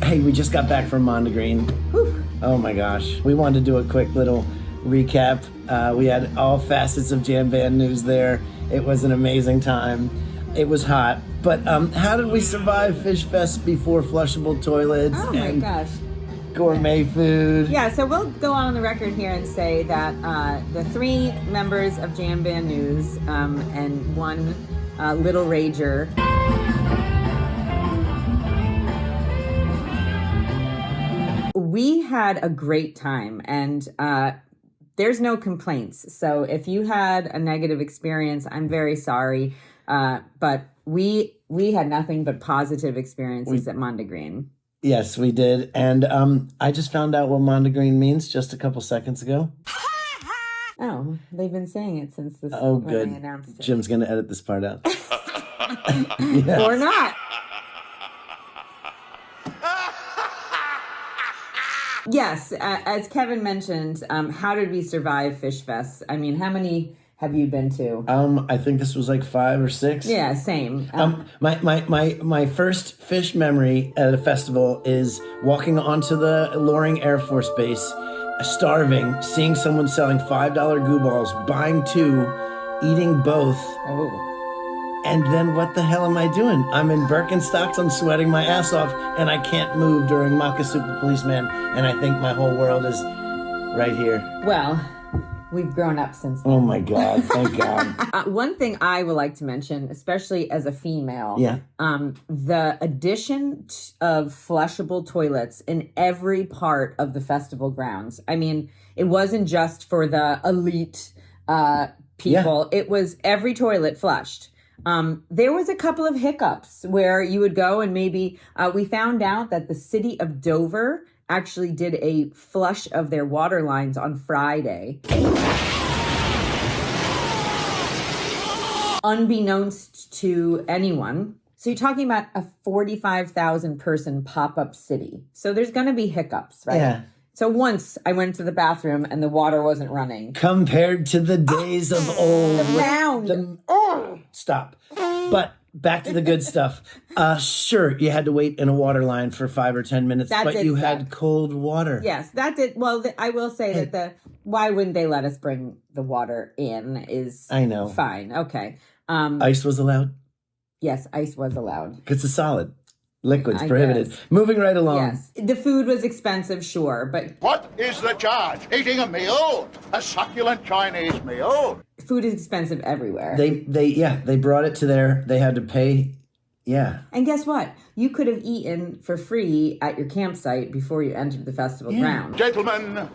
Hey, we just got back from Mondegreen. Whew. Oh my gosh. We wanted to do a quick little recap. We had all facets of jam band news there. It was an amazing time. It was hot. But how did we survive Phish Fest before flushable toilets and gourmet food? Yeah, so we'll go on the record here and say that the three members of Jam Band News and one Little Rager we had a great time, and there's no complaints. So if you had a negative experience, I'm very sorry. But we had nothing but positive experiences at Mondegreen. Yes, we did. And I just found out what Mondegreen means just a couple seconds ago. Oh, they've been saying it since this. Oh, when good. they announced it. Jim's going to edit this part out. Yes. Or not. Yes, as Kevin mentioned, how did we survive Phish Fest? I mean, how many have you been to? I think this was like 5 or 6. Yeah, same. My first Phish memory at a festival is walking onto the Loring Air Force Base, starving, seeing someone selling $5 goo balls, buying 2, eating both. Oh. And then what the hell am I doing? I'm in Birkenstocks, I'm sweating my ass off, and I can't move during Makasupa Policeman, and I think my whole world is right here. Well, we've grown up since then. Oh my God, thank God. One thing I would like to mention, especially as a female, the addition of flushable toilets in every part of the festival grounds. I mean, it wasn't just for the elite people. Yeah. It was every toilet flushed. There was a couple of hiccups where you would go and maybe we found out that the city of Dover actually did a flush of their water lines on Friday. Unbeknownst to anyone. So you're talking about a 45,000 person pop-up city. So there's going to be hiccups, right? Yeah. So once I went to the bathroom and the water wasn't running. Compared to the days of old. The mound. Stop. But back to the good stuff. Sure, you had to wait in a water line for 5 or 10 minutes, but you had cold water. Yes, that did. Well, I will say that why wouldn't they let us bring the water in is I know. Fine. Okay. Ice was allowed? Yes, ice was allowed. It's a solid. Liquids prohibited. Moving right along. Yes. The food was expensive, sure, but... What is the charge? Eating a meal? A succulent Chinese meal? Food is expensive everywhere. They brought it to there. They had to pay. Yeah. And guess what? You could have eaten for free at your campsite before you entered the festival ground. Gentlemen,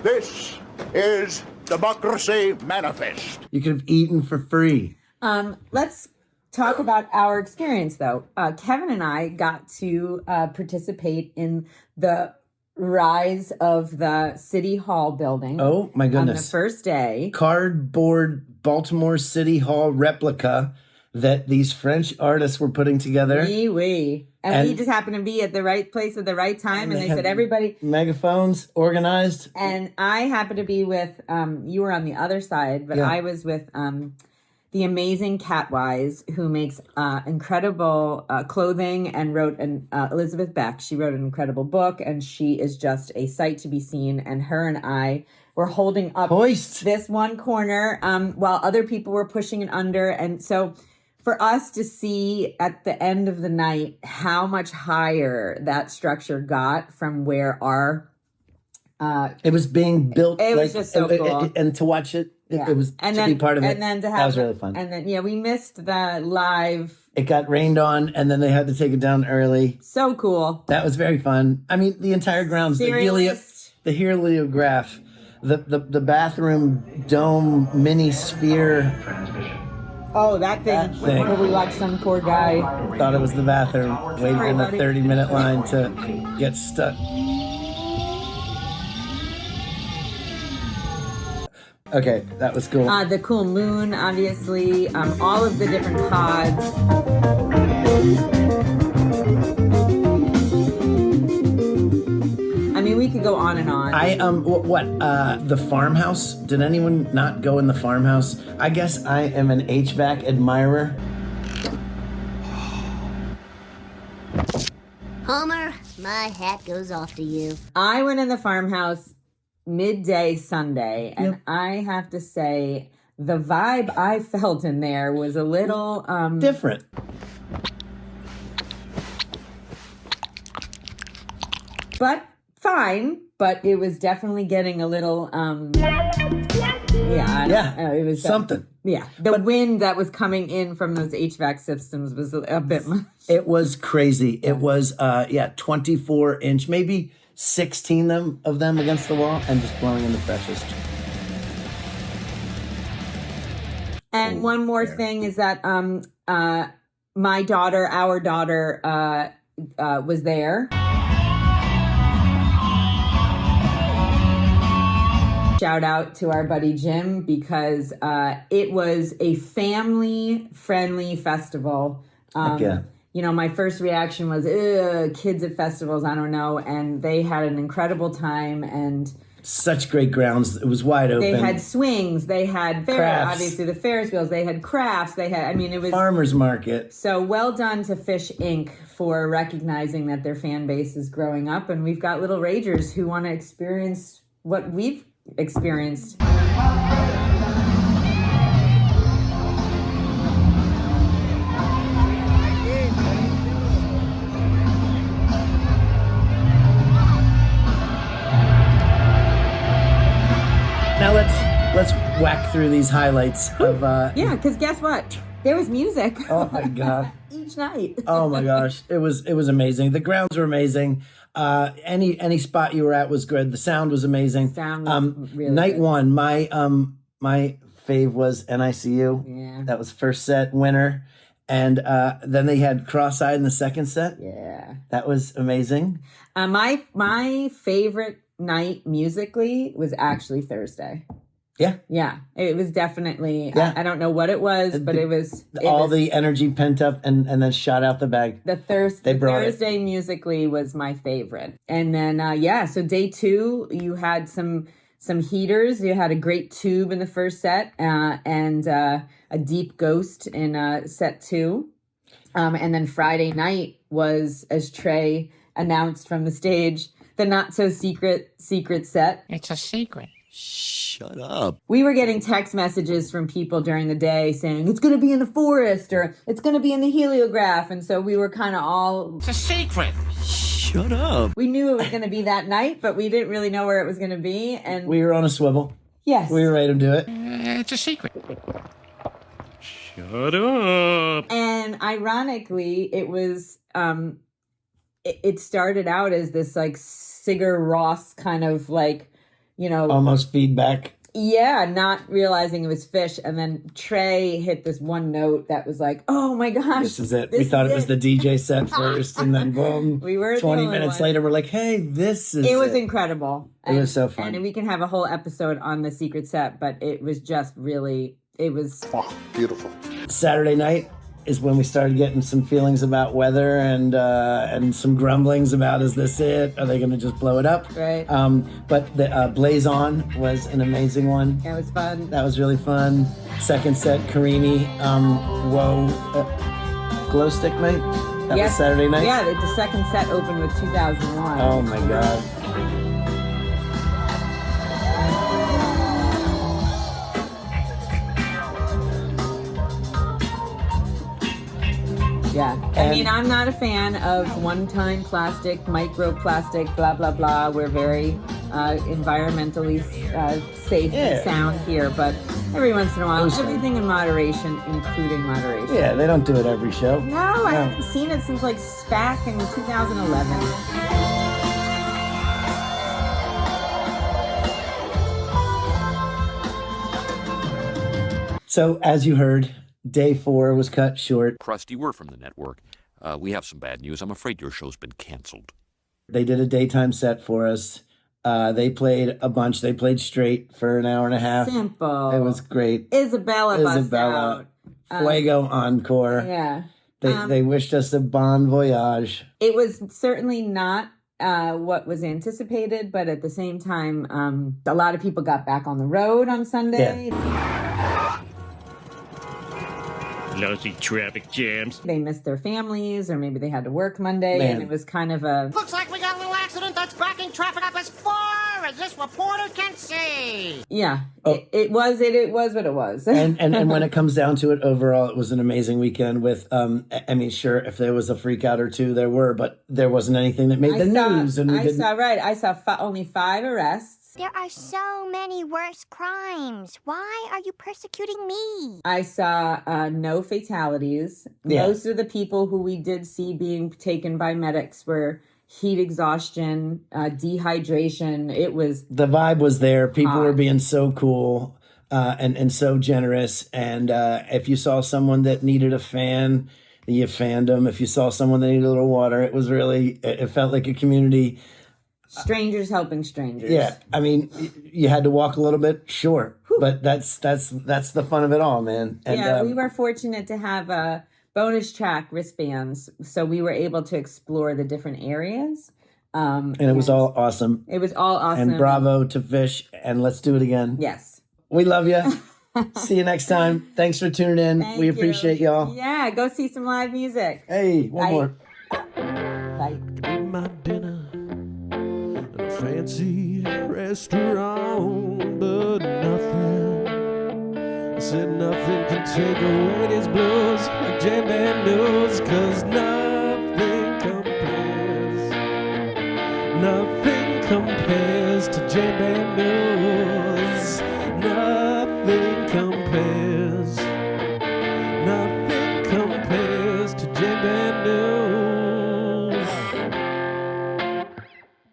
this is Democracy Manifest. You could have eaten for free. Let's talk about our experience, though. Kevin and I got to participate in the rise of the City Hall building. Oh, my goodness. On the first day. Cardboard Baltimore City Hall replica that these French artists were putting together. Oui. And we just happened to be at the right place at the right time. And they said, everybody... Megaphones, organized. And I happened to be with... you were on the other side, but I was with... the amazing Catwise, who makes incredible clothing and wrote Elizabeth Beck. She wrote an incredible book, and she is just a sight to be seen. And her and I were holding up this one corner while other people were pushing it under. And so for us to see at the end of the night how much higher that structure got from where our... it was being built. It was just so cool. And to watch it, it was be part of it. And then to have that was really fun. And then, we missed the live. It got rained on, and then they had to take it down early. So cool. That was very fun. I mean, the entire grounds, the heliograph, the bathroom dome mini sphere. Oh, that thing. Where we watched some poor guy. Thought it was the bathroom. Waited in a 30-minute line to get stuck. Okay, that was cool. The cool moon, obviously. All of the different pods. I mean, we could go on and on. The farmhouse? Did anyone not go in the farmhouse? I guess I am an HVAC admirer. Homer, My hat goes off to you. I went in the farmhouse midday Sunday, and I have to say, the vibe I felt in there was a little different. But fine. But it was definitely getting a little it was something. The wind that was coming in from those HVAC systems was a bit much. It was crazy. It was 24-inch, maybe 16 of them against the wall, and just blowing in the freshest. And one more thing is that our daughter was there. Shout out to our buddy Jim, because it was a family-friendly festival. My first reaction was, kids at festivals, I don't know. And they had an incredible time, and such great grounds. It was wide open. they had swings, they had obviously the Ferris wheels, they had crafts, it was farmers market. So well done to Phish Inc. for recognizing that their fan base is growing up, and we've got little ragers who want to experience what we've experienced. Now let's whack through these highlights of because guess what? There was music. Oh my god. Each night. Oh my gosh. It was amazing. The grounds were amazing. Any spot you were at was good. The sound was amazing. Sound was really night good. one, my fave was NICU. Yeah. That was first set winner. And then they had Cross-Eyed in the second set. Yeah. That was amazing. My favorite night musically was actually Thursday. Yeah. Yeah. It was definitely, Yeah. I don't know what it was, but it was the energy pent up and then shot out the bag. The They brought it. Thursday musically was my favorite. And then, so day 2, you had some heaters. You had a great tube in the first set and a deep ghost in set 2. And then Friday night was, as Trey announced from the stage, the not so secret set. It's a secret. Shut up. We were getting text messages from people during the day saying, it's going to be in the forest or it's going to be in the heliograph. And so we were kind of all... It's a secret. Shut up. We knew it was going to be that night, but we didn't really know where it was going to be. And We were on a swivel. yes. We were ready to do it. It's a secret. Shut up. And ironically, it was... It started out as this like Sigur Rós kind of like, Almost feedback. Yeah, not realizing it was Phish. And then Trey hit this one note that was like, oh my gosh. This is it. We thought it was the DJ set first, and then boom. We were 20 the only minutes one. later, we're like, hey, this is It was incredible. It was so fun. And we can have a whole episode on the secret set, but it was just really, it was... Oh, beautiful. Saturday night is when we started getting some feelings about weather and some grumblings about, is this it? Are they going to just blow it up? Right. But the Blaze On was an amazing one. It was fun. That was really fun. Second set, Carini, Glow Stick Night. That was Saturday night. Yeah, the second set opened with 2001. Oh my God. Yeah. I mean, I'm not a fan of one-time plastic, microplastic, blah, blah, blah. We're very environmentally safe and sound here, but every once in a while, everything in moderation, including moderation. Yeah, they don't do it every show. No, I haven't seen it since like SPAC in 2011. So, as you heard, day 4 was cut short. Krusty, we're from the network. We have some bad news. I'm afraid your show's been canceled. They did a daytime set for us. They played a bunch. They played straight for an hour and a half. Simple. It was great. Isabella bust out. Fuego encore. Yeah. They wished us a bon voyage. It was certainly not what was anticipated, but at the same time, a lot of people got back on the road on Sunday. Yeah. Lousy traffic jams. They missed their families, or maybe they had to work Monday, Man. and it was kind of a... Looks like we got a little accident that's backing traffic up as far as this reporter can see. Yeah, Oh. it was what it was. And when it comes down to it, overall, it was an amazing weekend with, I mean, sure, if there was a freak out or two, there were, but there wasn't anything that made the news. And we didn't... I saw only 5 arrests. There are so many worse crimes. Why are you persecuting me? I saw no fatalities. Yeah. Most of the people who we did see being taken by medics were heat exhaustion, dehydration. It was... The vibe was there. People were being so cool and so generous. And if you saw someone that needed a fan, you fanned them. If you saw someone that needed a little water, it was really... It felt like a community... Strangers helping strangers. Yeah, I mean, you had to walk a little bit, sure, but that's the fun of it all, man. And, yeah, we were fortunate to have bonus track wristbands, so we were able to explore the different areas. And it was all awesome. It was all awesome. And bravo to Phish, and let's do it again. Yes. We love you. See you next time. Thanks for tuning in. Thank we you. appreciate y'all. Yeah, go see some live music. Hey, one Bye. more. Bye. Eat my dinner in a fancy restaurant, but nothing, I said nothing can take away these blues like J-Man knows, 'cause nothing compares to J-Man knows.